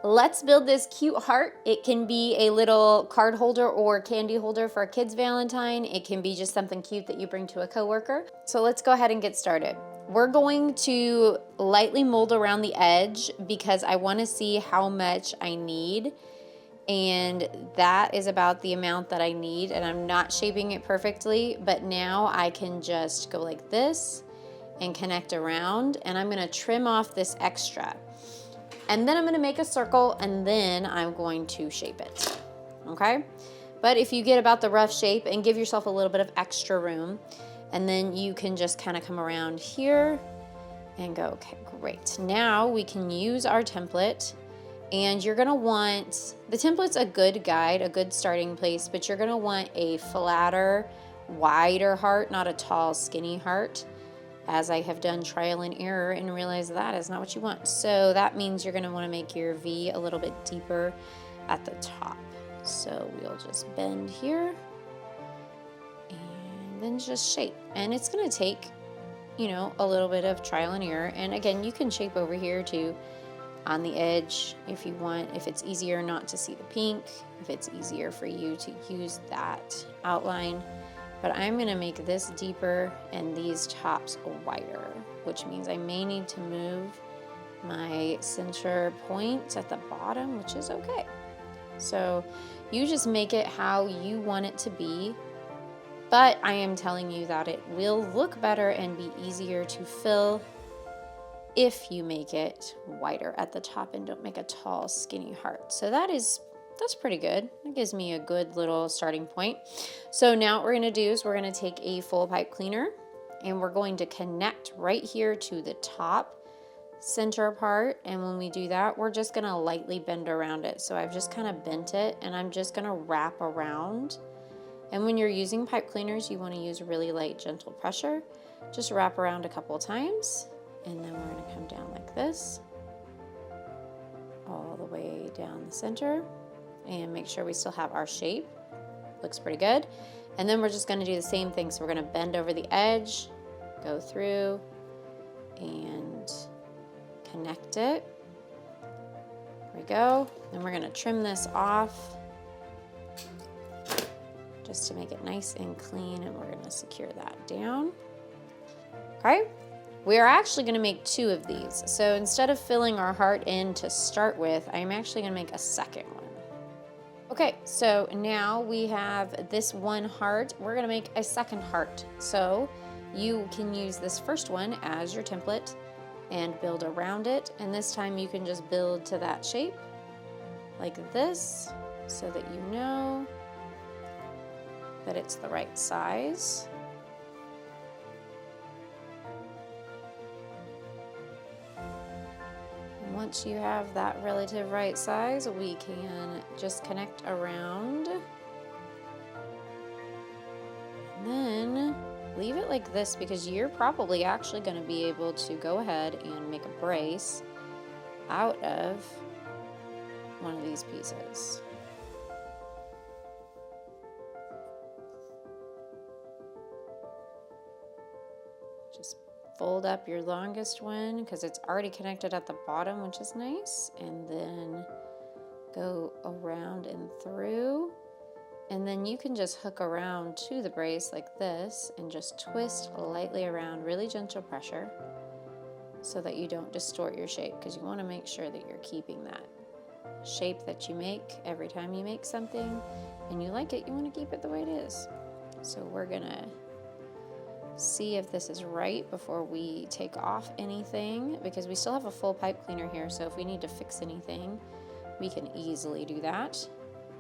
Let's build this cute heart. It can be a little card holder or candy holder for a kid's Valentine. It can be just something cute that you bring to a coworker. So let's go ahead and get started. We're going to lightly mold around the edge because I want to see how much I need. And that is about the amount that I need, and I'm not shaping it perfectly, but now I can just go like this and connect around, and I'm gonna trim off this extra. And then I'm gonna make a circle, and then I'm going to shape it, okay? But if you get about the rough shape and give yourself a little bit of extra room, and then you can just kind of come around here and go, okay, great. Now we can use our template. And you're gonna want, the template's a good guide, a good starting place, but you're gonna want a flatter, wider heart, not a tall, skinny heart, as I have done trial and error and realized that is not what you want. So that means you're gonna wanna make your V a little bit deeper at the top. So we'll just bend here and then just shape. And it's gonna take, a little bit of trial and error. And again, you can shape over here too, on the edge if you want, if it's easier not to see the pink, if it's easier for you to use that outline. But I'm going to make this deeper and these tops wider, which means I may need to move my center point at the bottom, which is okay. So you just make it how you want it to be, but I am telling you that it will look better and be easier to fill if you make it wider at the top and don't make a tall, skinny heart. So that's pretty good. That gives me a good little starting point. So now what we're gonna do is we're gonna take a full pipe cleaner and we're going to connect right here to the top center part. And when we do that, we're just gonna lightly bend around it. So I've just kind of bent it and I'm just gonna wrap around. And when you're using pipe cleaners, you wanna use really light, gentle pressure. Just wrap around a couple of times. And then we're gonna come down like this, all the way down the center, and make sure we still have our shape. Looks pretty good. And then we're just gonna do the same thing. So we're gonna bend over the edge, go through, and connect it. There we go. Then we're gonna trim this off, just to make it nice and clean, and we're gonna secure that down. Okay. We are actually going to make 2 of these. So instead of filling our heart in to start with, I'm actually going to make a second one. Okay, so now we have this one heart. We're going to make a second heart. So you can use this first one as your template and build around it. And this time you can just build to that shape like this so that you know that it's the right size. Once you have that relative right size, we can just connect around. And then leave it like this because you're probably actually going to be able to go ahead and make a brace out of one of these pieces. Just fold up your longest one because it's already connected at the bottom, which is nice. And then go around and through. And then you can just hook around to the brace like this and just twist lightly around, really gentle pressure, so that you don't distort your shape, because you want to make sure that you're keeping that shape that you make every time you make something and you like it. You want to keep it the way it is. So we're gonna see if this is right before we take off anything, because we still have a full pipe cleaner here, so if we need to fix anything we can easily do that.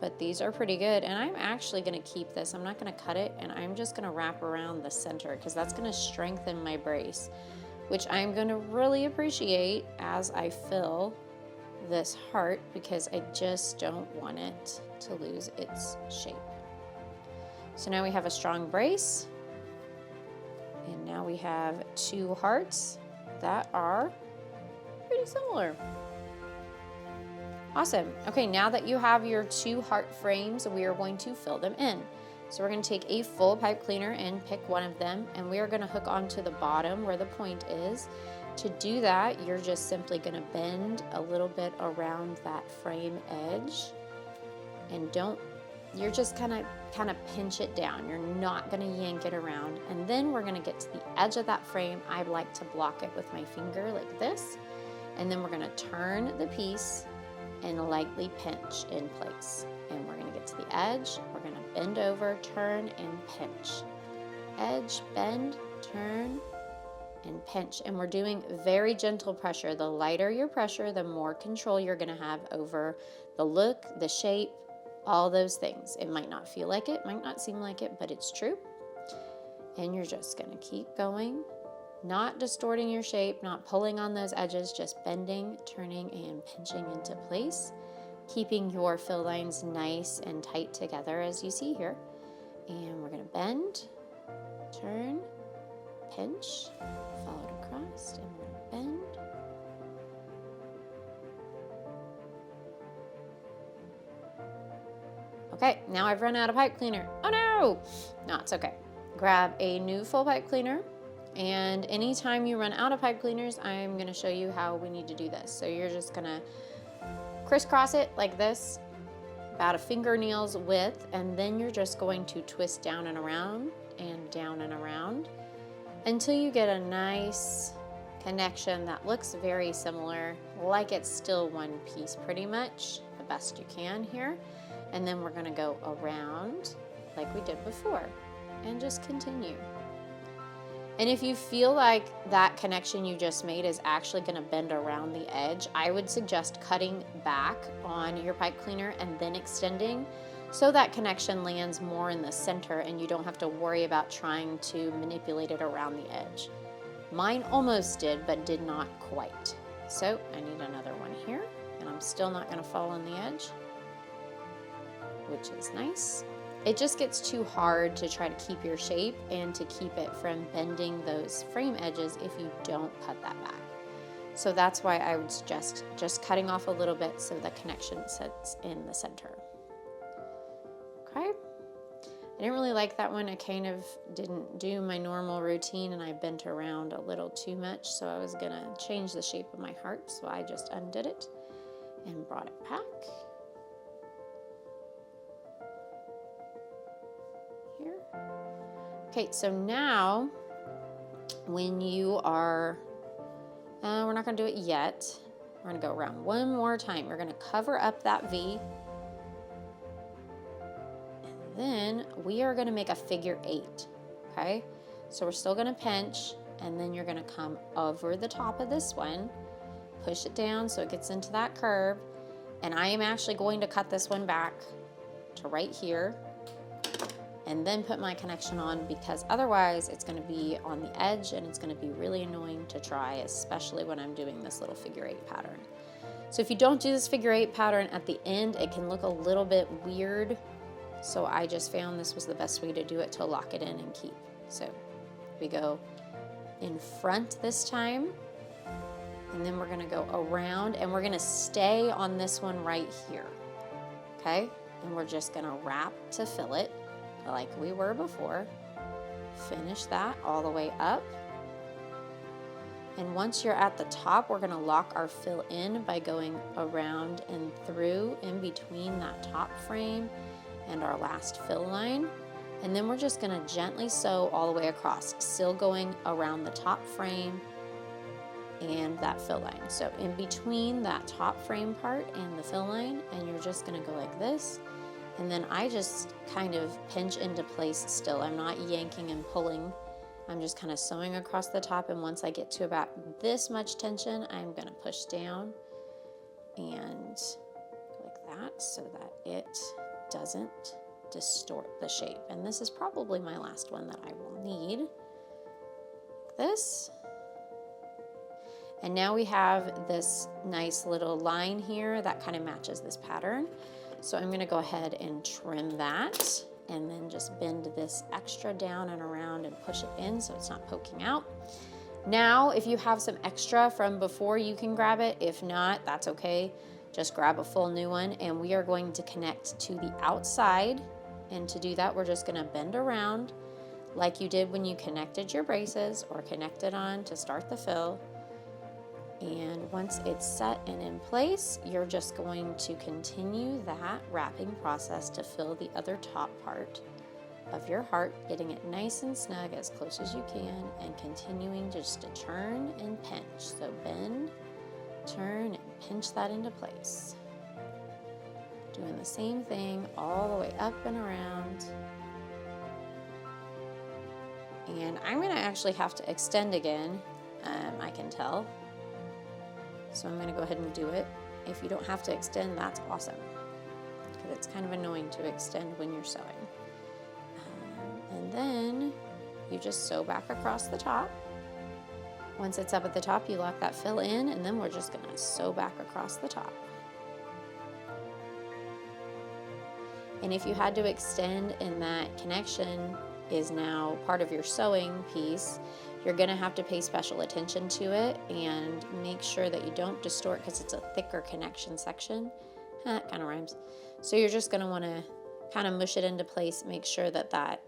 But these are pretty good, and I'm actually going to keep this. I'm not going to cut it, and I'm just going to wrap around the center because that's going to strengthen my brace, which I'm going to really appreciate as I fill this heart, because I just don't want it to lose its shape. So now we have a strong brace. And now we have 2 hearts that are pretty similar. Awesome. Okay, now that you have your 2 heart frames, we are going to fill them in. So we're going to take a full pipe cleaner and pick one of them, and we are going to hook onto the bottom where the point is To do that, you're just simply going to bend a little bit around that frame edge, and you're just kind of pinch it down. You're not going to yank it around. And then we're going to get to the edge of that frame. I like to block it with my finger like this. And then we're going to turn the piece and lightly pinch in place. And we're going to get to the edge. We're going to bend over, turn, and pinch. Edge, bend, turn, and pinch. And we're doing very gentle pressure. The lighter your pressure, the more control you're going to have over the look, the shape, all those things. It might not feel like it, might not seem like it, but it's true. And you're just going to keep going, not distorting your shape, not pulling on those edges, just bending, turning, and pinching into place, keeping your fill lines nice and tight together as you see here. And we're going to bend, turn, pinch, follow it across, and we're going to bend. Okay, now I've run out of pipe cleaner. Oh no! No, it's okay. Grab a new full pipe cleaner, and anytime you run out of pipe cleaners, I'm going to show you how we need to do this. So you're just going to crisscross it like this, about a fingernail's width, and then you're just going to twist down and around until you get a nice connection that looks very similar, like it's still one piece pretty much, the best you can here. And then we're going to go around like we did before and just continue. And if you feel like that connection you just made is actually going to bend around the edge, I would suggest cutting back on your pipe cleaner and then extending so that connection lands more in the center and you don't have to worry about trying to manipulate it around the edge. Mine almost did, but did not quite. So I need another one here, and I'm still not going to fall on the edge, which is nice. It just gets too hard to try to keep your shape and to keep it from bending those frame edges if you don't cut that back. So that's why I would suggest just cutting off a little bit so the connection sits in the center. Okay. I didn't really like that one. I kind of didn't do my normal routine and I bent around a little too much, so I was gonna change the shape of my heart, so I just undid it and brought it back. Here. Okay, so now when you are, we're not gonna do it yet. We're gonna go around one more time. We're gonna cover up that V. And then we are gonna make a figure 8, okay? So we're still gonna pinch, and then you're gonna come over the top of this one, push it down so it gets into that curve, and I am actually going to cut this one back to right here, and then put my connection on, because otherwise it's going to be on the edge and it's going to be really annoying to try, especially when I'm doing this little figure 8 pattern. So if you don't do this figure 8 pattern at the end, it can look a little bit weird. So I just found this was the best way to do it, to lock it in and keep. So we go in front this time, and then we're going to go around, and we're going to stay on this one right here. Okay? And we're just going to wrap to fill it, like we were before. Finish that all the way up. And once you're at the top, we're going to lock our fill in by going around and through in between that top frame and our last fill line. And then we're just going to gently sew all the way across, still going around the top frame and that fill line. So in between that top frame part and the fill line, and you're just going to go like this. And then I just kind of pinch into place still. I'm not yanking and pulling. I'm just kind of sewing across the top, and once I get to about this much tension, I'm going to push down and like that so that it doesn't distort the shape. And this is probably my last one that I will need. Like this. And now we have this nice little line here that kind of matches this pattern. So I'm going to go ahead and trim that, and then just bend this extra down and around and push it in so it's not poking out. Now, if you have some extra from before, you can grab it. If not, that's okay. Just grab a full new one, and we are going to connect to the outside. And to do that, we're just going to bend around like you did when you connected your braces or connected on to start the fill. And once it's set and in place, you're just going to continue that wrapping process to fill the other top part of your heart, getting it nice and snug as close as you can, and continuing just to turn and pinch. So bend, turn, and pinch that into place. Doing the same thing all the way up and around. And I'm going to actually have to extend again, I can tell. So I'm going to go ahead and do it. If you don't have to extend, that's awesome, because it's kind of annoying to extend when you're sewing. And then you just sew back across the top. Once it's up at the top, you lock that fill in, and then we're just going to sew back across the top. And if you had to extend and that connection is now part of your sewing piece, you're going to have to pay special attention to it and make sure that you don't distort, because it's a thicker connection section. That kind of rhymes. So you're just going to want to kind of mush it into place, make sure that that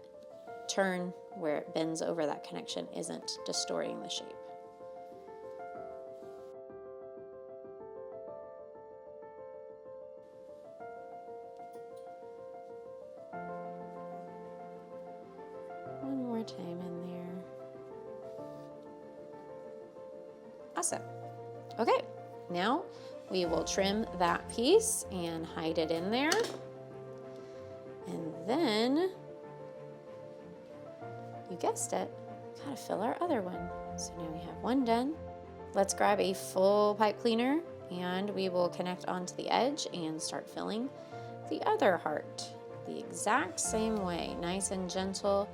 turn where it bends over that connection isn't distorting the shape. One more time in there. Awesome. Okay, now we will trim that piece and hide it in there. And then, you guessed it, gotta fill our other one. So now we have one done. Let's grab a full pipe cleaner and we will connect onto the edge and start filling the other heart the exact same way. Nice and gentle.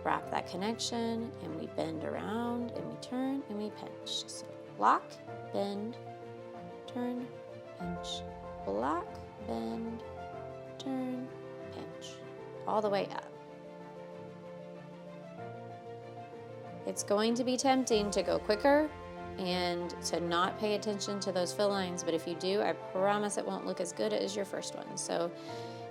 Wrap that connection and we bend around and we turn and we pinch. So lock, bend, turn, pinch, block, bend, turn, pinch, all the way up. It's going to be tempting to go quicker and to not pay attention to those fill lines, but if you do, I promise it won't look as good as your first one. So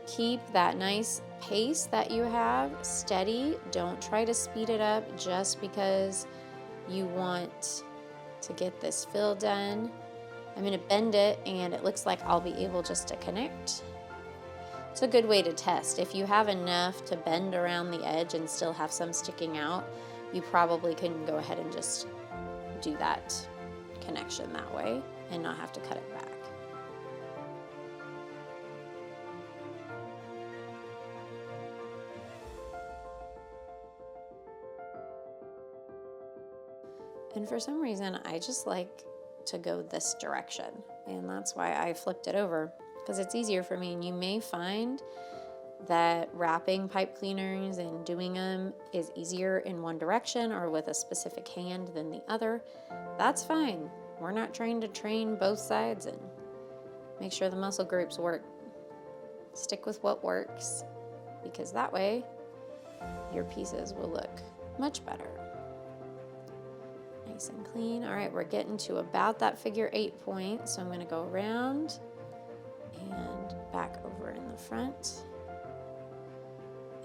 keep that nice pace that you have steady. Don't try to speed it up just because you want to get this fill done. I'm going to bend it and it looks like I'll be able just to connect. It's a good way to test. If you have enough to bend around the edge and still have some sticking out, you probably can go ahead and just do that connection that way and not have to cut it back. And for some reason, I just like to go this direction. And that's why I flipped it over, because it's easier for me. And you may find that wrapping pipe cleaners and doing them is easier in one direction or with a specific hand than the other. That's fine. We're not trying to train both sides and make sure the muscle groups work. Stick with what works, because that way your pieces will look much better. Nice and clean. All right, we're getting to about that figure 8 point. So I'm going to go around and back over in the front.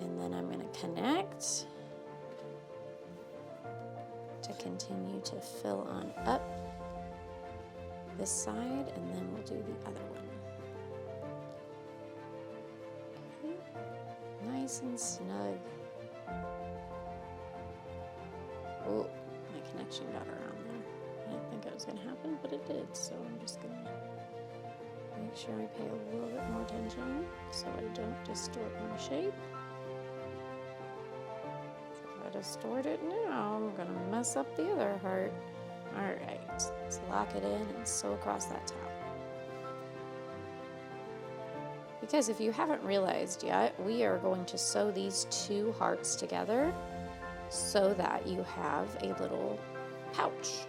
And then I'm going to connect to continue to fill on up this side, and then we'll do the other one. Okay. Nice and snug. Oh, my connection got around there. I didn't think it was going to happen, but it did. So I'm just going to make sure I pay a little bit more attention so I don't distort my shape. If I distort it now, I'm going to mess up the other heart. All right, let's lock it in and sew across that top. Because if you haven't realized yet, we are going to sew these two hearts together so that you have a little pouch.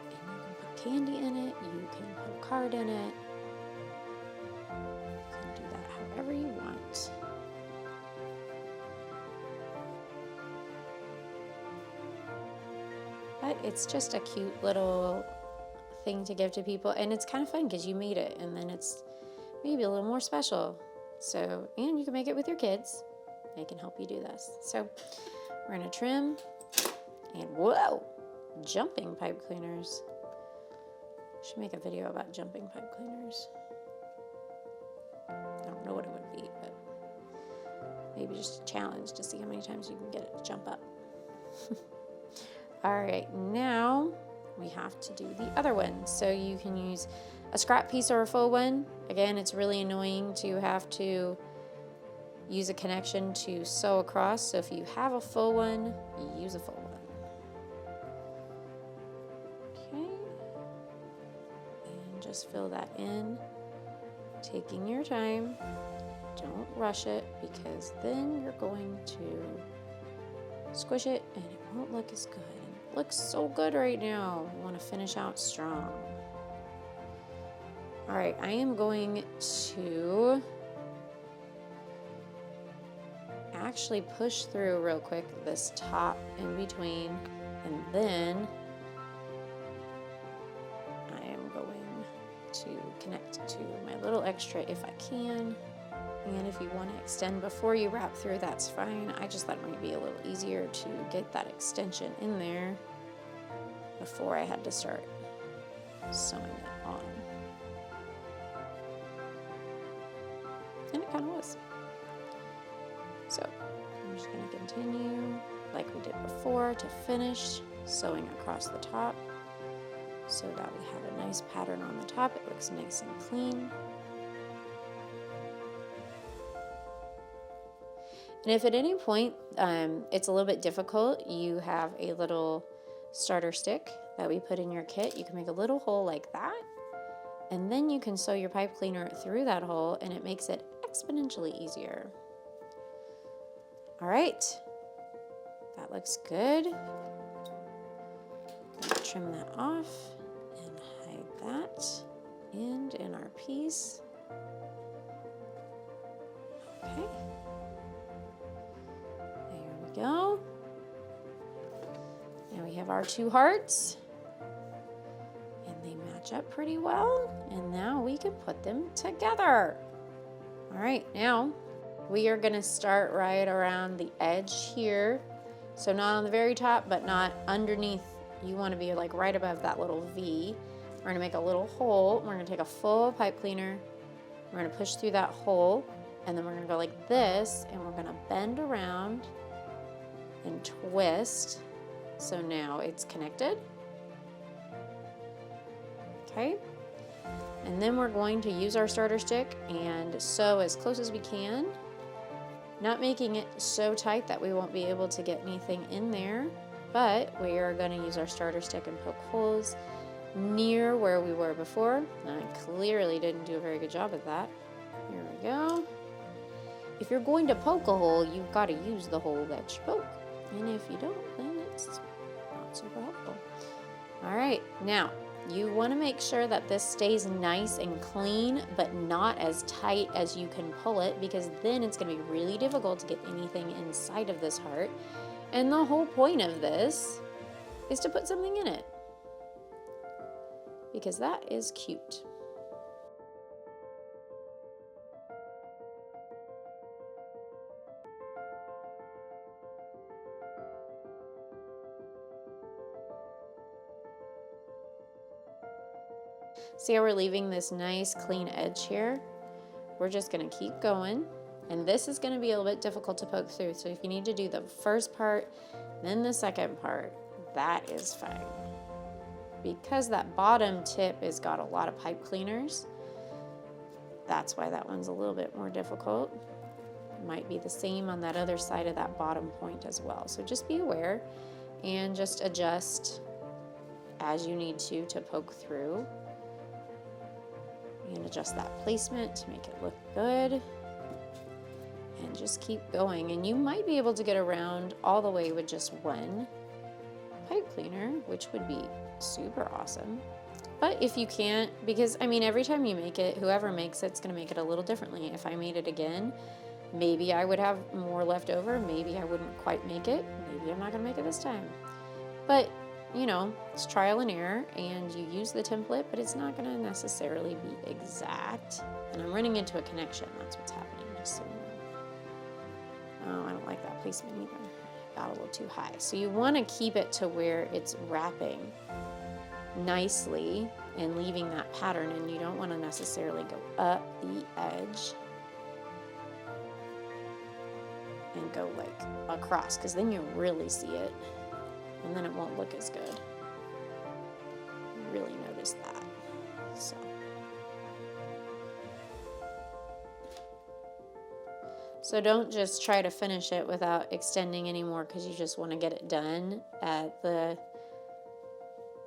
And you can put candy in it, you can put a card in it. You can do that however you want. But it's just a cute little thing to give to people, and it's kind of fun because you made it, and then it's maybe a little more special. So, and you can make it with your kids. They can help you do this. So we're gonna trim, and whoa, jumping pipe cleaners. Should make a video about jumping pipe cleaners. I don't know what it would be, but maybe just a challenge to see how many times you can get it to jump up. All right, now we have to do the other one. So you can use a scrap piece or a full one. Again, it's really annoying to have to use a connection to sew across. So if you have a full one, use a full one. Okay. And just fill that in, taking your time. Don't rush it, because then you're going to squish it and it won't look as good. It looks so good right now. We want to finish out strong. All right, I am going to actually push through real quick this top in between, and then I am going to connect to my little extra if I can. And if you want to extend before you wrap through, that's fine. I just thought it might be a little easier to get that extension in there before I had to start sewing it on. And it kind of was. So I'm just going to continue like we did before to finish sewing across the top so that we have a nice pattern on the top. It looks nice and clean. And if at any point it's a little bit difficult, you have a little starter stick that we put in your kit. You can make a little hole like that, and then you can sew your pipe cleaner through that hole, and it makes it exponentially easier. All right, that looks good. Trim that off and hide that end in our piece. Okay. Go. Now we have our two hearts, and they match up pretty well, and now we can put them together. All right, now we are going to start right around the edge here, so not on the very top but not underneath. You want to be like right above that little V. We're going to make a little hole. We're going to take a full pipe cleaner, we're going to push through that hole, and then we're going to go like this, and we're going to bend around and twist. So now it's connected. Okay. And then we're going to use our starter stick and sew as close as we can, not making it so tight that we won't be able to get anything in there, but we are going to use our starter stick and poke holes near where we were before. I clearly didn't do a very good job of that. Here we go. If you're going to poke a hole, you've got to use the hole that you poke. And if you don't, then it's not super helpful. All right, now you want to make sure that this stays nice and clean, but not as tight as you can pull it, because then it's going to be really difficult to get anything inside of this heart. And the whole point of this is to put something in it, because that is cute. See how we're leaving this nice clean edge here? We're just going to keep going, and this is going to be a little bit difficult to poke through, so if you need to do the first part, then the second part, that is fine. Because that bottom tip has got a lot of pipe cleaners, that's why that one's a little bit more difficult. It might be the same on that other side of that bottom point as well. So just be aware and just adjust as you need to poke through. And adjust that placement to make it look good, and just keep going. And you might be able to get around all the way with just one pipe cleaner, which would be super awesome. But if you can't, because I mean, every time you make it, whoever makes it's going to make it a little differently. If I made it again, maybe I would have more left over, maybe I wouldn't quite make it, maybe I'm not going to make it this time. But you know, it's trial and error, and you use the template, but it's not going to necessarily be exact. And I'm running into a connection. That's what's happening, just so you know. Oh, I don't like that placement either. Got a little too high. So you want to keep it to where it's wrapping nicely and leaving that pattern, and you don't want to necessarily go up the edge and go like across, because then you really see it and then it won't look as good. Really notice that. So don't just try to finish it without extending anymore, because you just want to get it done at the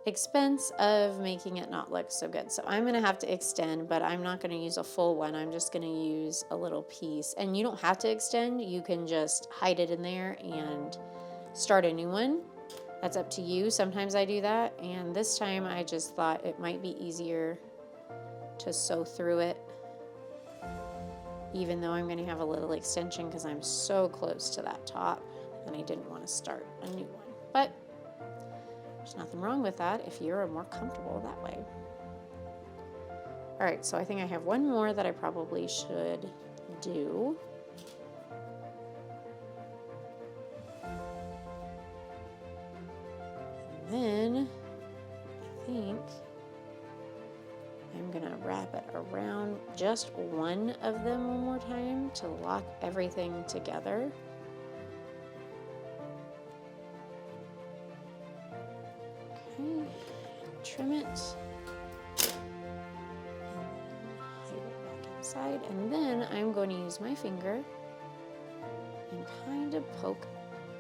expense of making it not look so good. So I'm going to have to extend, but I'm not going to use a full one. I'm just going to use a little piece. And you don't have to extend. You can just hide it in there and start a new one. That's up to you. Sometimes I do that. And this time I just thought it might be easier to sew through it, even though I'm going to have a little extension because I'm so close to that top and I didn't want to start a new one. But there's nothing wrong with that if you're more comfortable that way. All right, so I think I have one more that I probably should do. And then I think I'm gonna wrap it around just one of them one more time to lock everything together. Okay, trim it, and hide it back inside, and then I'm going to use my finger and kind of poke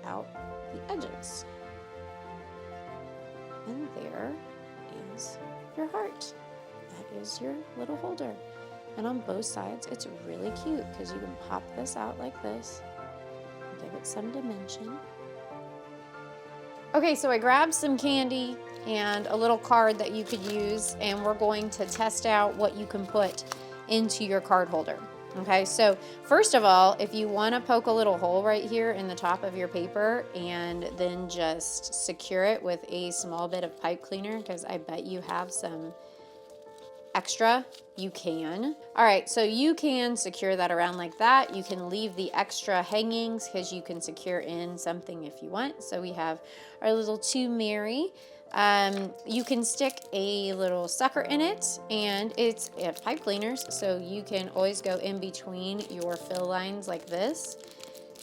out the edges. And there is your heart. That is your little holder. And on both sides, it's really cute because you can pop this out like this, give it some dimension. Okay, so I grabbed some candy and a little card that you could use, and we're going to test out what you can put into your card holder. Okay, so first of all, if you want to poke a little hole right here in the top of your paper and then just secure it with a small bit of pipe cleaner, because I bet you have some extra, you can. All right, so you can secure that around like that. You can leave the extra hangings because you can secure in something if you want. So we have our little To Mary. You can stick a little sucker in it, and it's pipe cleaners, so you can always go in between your fill lines like this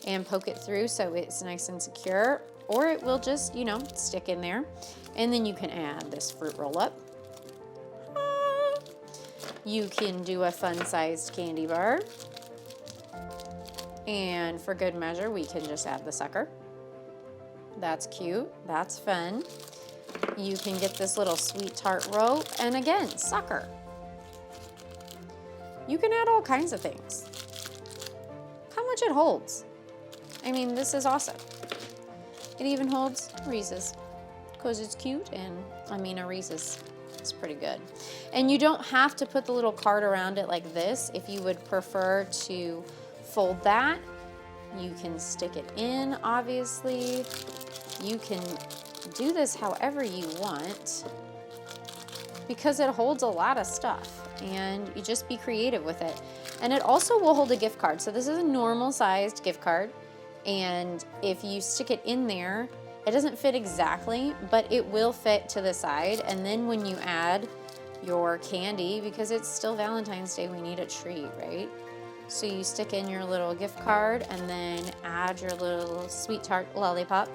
and poke it through so it's nice and secure, or it will just, you know, stick in there. And then you can add this fruit roll up. You can do a fun-sized candy bar. And for good measure, we can just add the sucker. That's cute. That's fun. You can get this little sweet tart rope, and again, sucker. You can add all kinds of things. How much it holds. I mean, this is awesome. It even holds Reese's because it's cute, and I mean, a Reese's is pretty good. And you don't have to put the little card around it like this. If you would prefer to fold that, you can stick it in, obviously. You can do this however you want because it holds a lot of stuff, and you just be creative with it. And it also will hold a gift card. So this is a normal sized gift card, and if you stick it in there, it doesn't fit exactly, but it will fit to the side. And then when you add your candy, because it's still Valentine's Day, we need a treat, right? So you stick in your little gift card and then add your little sweet tart lollipop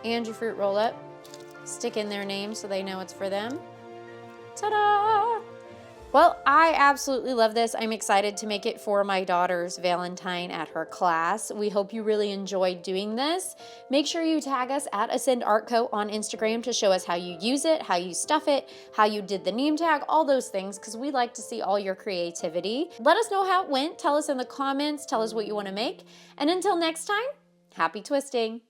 and your fruit roll up. Stick in their name so they know it's for them. Ta-da! Well, I absolutely love this. I'm excited to make it for my daughter's Valentine at her class. We hope you really enjoyed doing this. Make sure you tag us at Ascend Art Co on Instagram to show us how you use it, how you stuff it, how you did the name tag, all those things, because we like to see all your creativity. Let us know how it went. Tell us in the comments. Tell us what you want to make. And until next time, happy twisting.